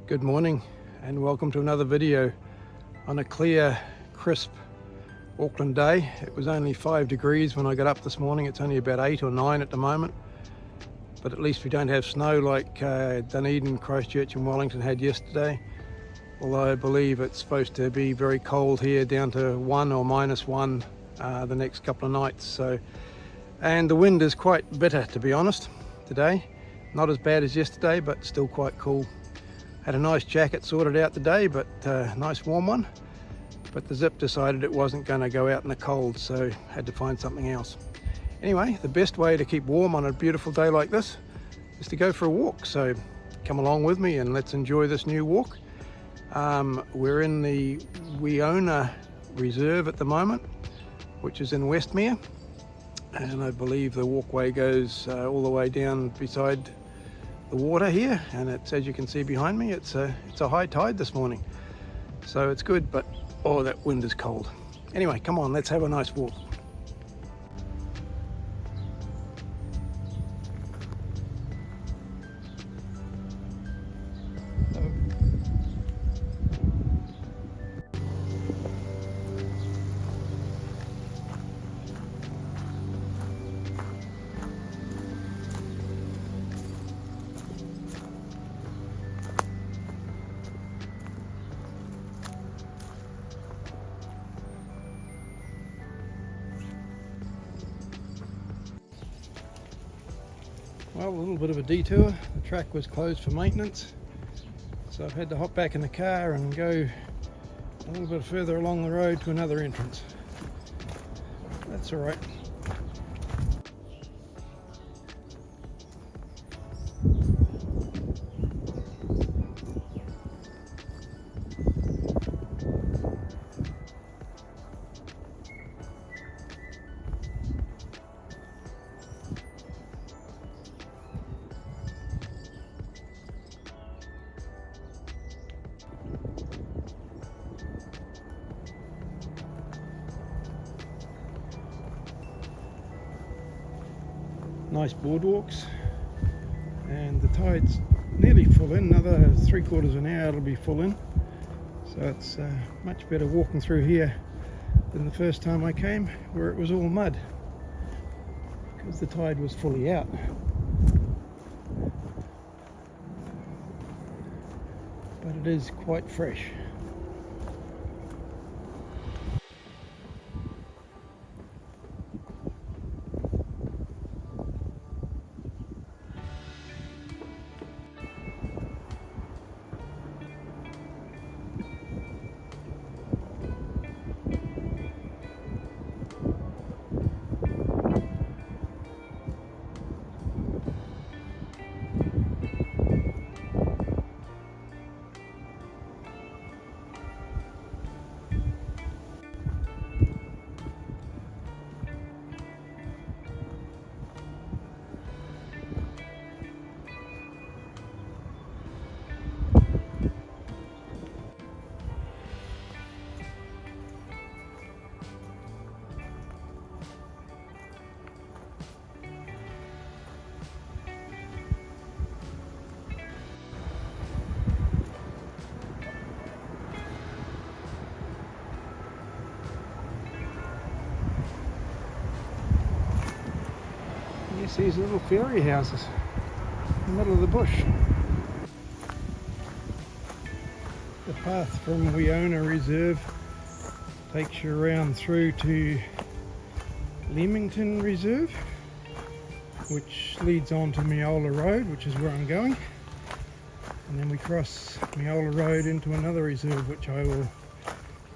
Good morning and welcome to another video on a clear, crisp Auckland day. It was only 5 degrees when I got up this morning. It's only about 8 or 9 at the moment, but at least we don't have snow like Dunedin, Christchurch and Wellington had yesterday, although I believe it's supposed to be very cold here, down to 1 or -1 the next couple of nights. And the wind is quite bitter, to be honest, today. Not as bad as yesterday, but still quite cool. Had a nice jacket sorted out today, but nice warm one. But the zip decided it wasn't going to go out in the cold, so had to find something else. Anyway, the best way to keep warm on a beautiful day like this is to go for a walk. So come along with me and let's enjoy this new walk. We're in the Westmere Reserve at the moment, which is in Westmere, and I believe the walkway goes all the way down beside the water here, and it's, as you can see behind me, it's a high tide this morning, so it's good, but oh, that wind is cold. Anyway, come on, let's have a nice walk. Well, a little bit of a detour. The track was closed for maintenance, so I've had to hop back in the car and go a little bit further along the road to another entrance. That's all right. Nice boardwalks, and the tide's nearly full in. Another 3/4 of an hour it'll be full in, so it's much better walking through here than the first time I came, where it was all mud because the tide was fully out. But it is quite fresh. Yes, these little fairy houses in the middle of the bush. The path from Westmere Reserve takes you around through to Leamington Reserve, which leads on to Meola Road, which is where I'm going, and then we cross Meola Road into another reserve, which I will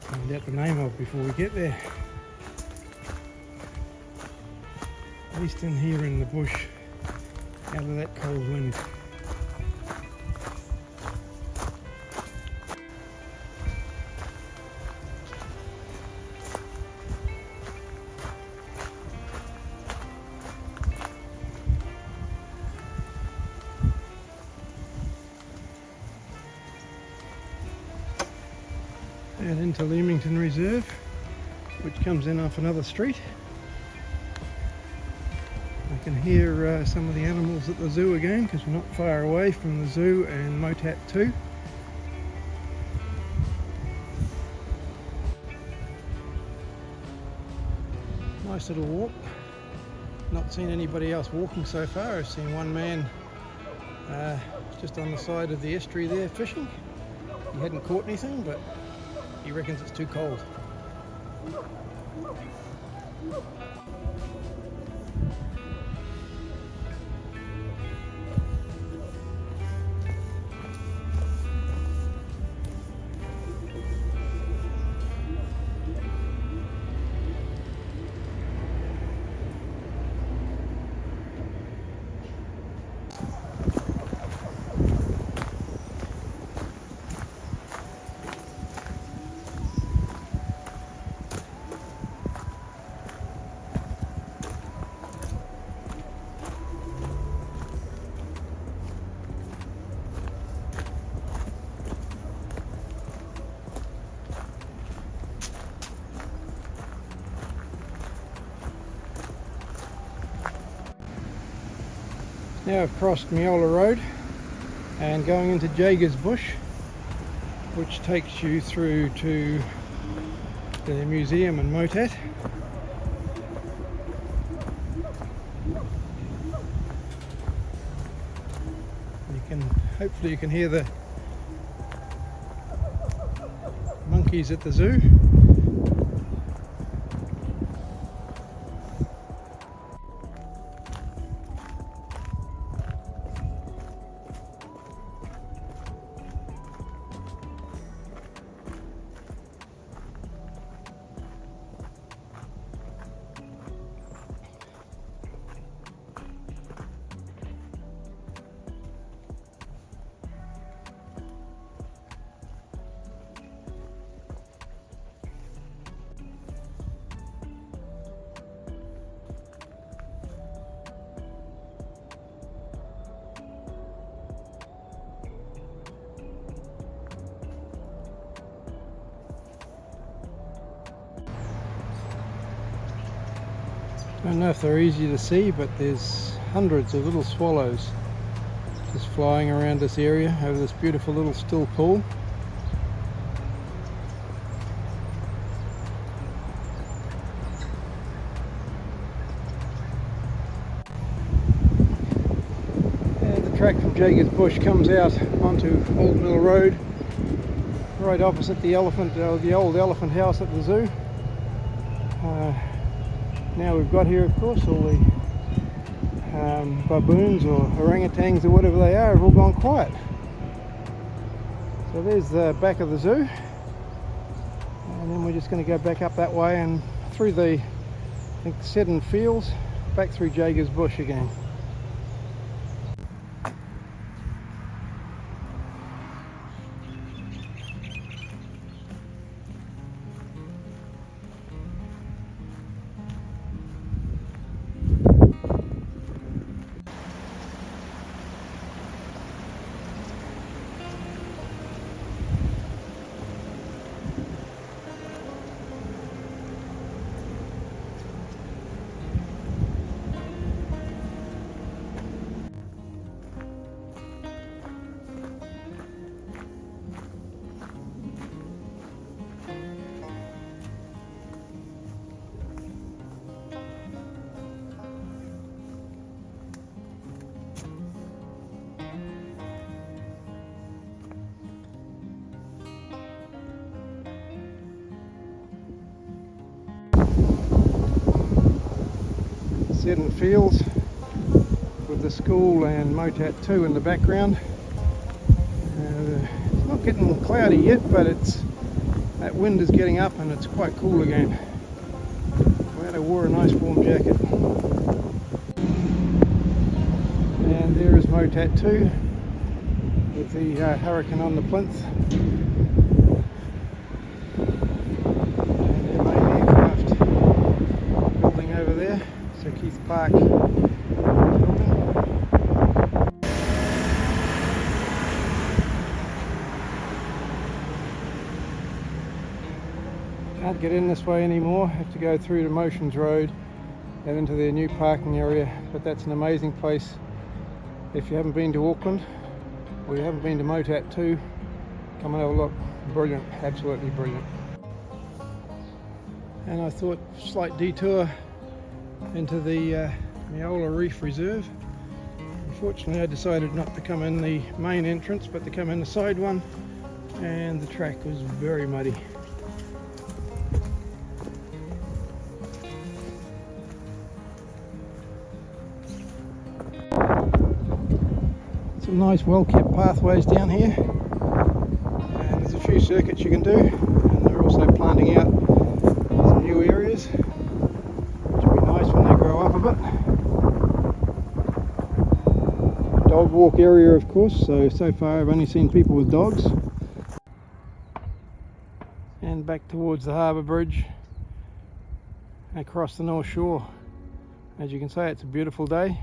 find out the name of before we get there. At least in here in the bush, out of that cold wind. And into Leamington Reserve, which comes in off another street. I can hear some of the animals at the zoo again, because we're not far away from the zoo and Motat 2. Nice little walk. Not seen anybody else walking so far. I've seen one man just on the side of the estuary there fishing. He hadn't caught anything, but he reckons it's too cold. Now I've crossed Miola Road and going into Jager's Bush, which takes you through to the museum and Motat. Hopefully you can hear the monkeys at the zoo. I don't know if they're easy to see, but there's hundreds of little swallows just flying around this area over this beautiful little still pool. And the track from Jager's Bush comes out onto Old Mill Road, right opposite the old elephant house at the zoo. Now we've got here, of course, all the baboons or orangutans or whatever they are have all gone quiet. So there's the back of the zoo, and then we're just going to go back up that way and through the, I think, Seddon Fields, back through Jager's Bush again. Seddon Fields with the school and Motat 2 in the background. It's not getting cloudy yet, but that wind is getting up and it's quite cool again. Glad I wore a nice warm jacket. And there is Motat 2 with the Hurricane on the plinth. And their main aircraft building over there. So Keith Park building. Can't get in this way anymore, have to go through to Motions Road and into their new parking area, but that's an amazing place. If you haven't been to Auckland or you haven't been to Motat 2, come and have a look. Brilliant, absolutely brilliant. And I thought, slight detour into the Meola Reef Reserve. Unfortunately I decided not to come in the main entrance but to come in the side one, and the track was very muddy. Some nice well-kept pathways down here, and there's a few circuits you can do, and they're also planting out some new areas, which will be nice when they grow up a bit. Dog walk area, of course, so far I've only seen people with dogs. And back towards the harbour bridge across the North Shore. As you can see, it's a beautiful day.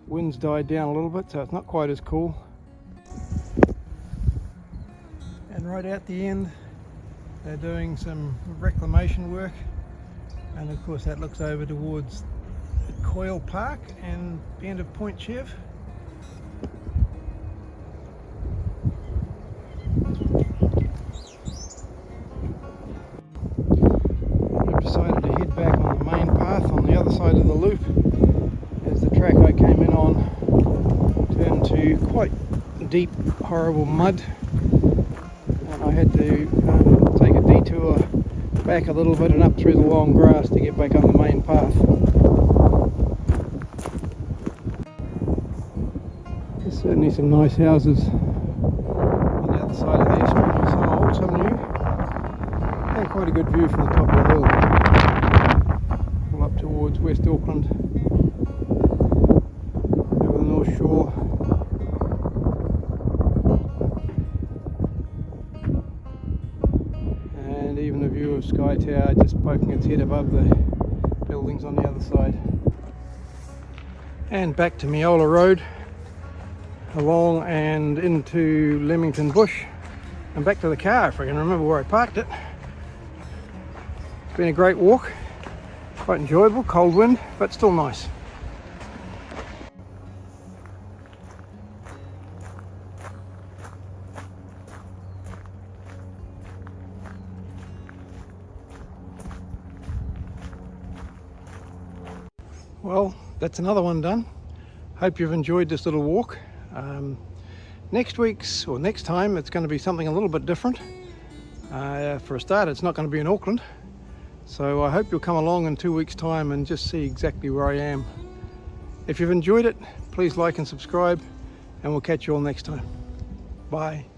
Wind's died down a little bit, so it's not quite as cool. And right out the end they're doing some reclamation work, and of course that looks over towards Coyle Park and the end of Point Chev. I've decided to head back on the main path on the other side of the loop, as the track I came in on turned to quite deep, horrible mud, and I had to take a detour back a little bit and up through the long grass to get back on the main path. There's certainly some nice houses on the other side of the estuary, some old, some new, and quite a good view from the top of the hill, all up towards West Auckland, over the North Shore. And even a view of Sky Tower just poking its head above the buildings on the other side. And back to Meola Road, along and into Leamington Bush, and back to the car if I can remember where I parked it. It's been a great walk, quite enjoyable, cold wind, but still nice. Well, that's another one done. Hope you've enjoyed this little walk. Next time it's going to be something a little bit different. For a start, it's not going to be in Auckland, so I hope you'll come along in 2 weeks' time and just see exactly where I am. If you've enjoyed it, please like and subscribe, and we'll catch you all next time. Bye.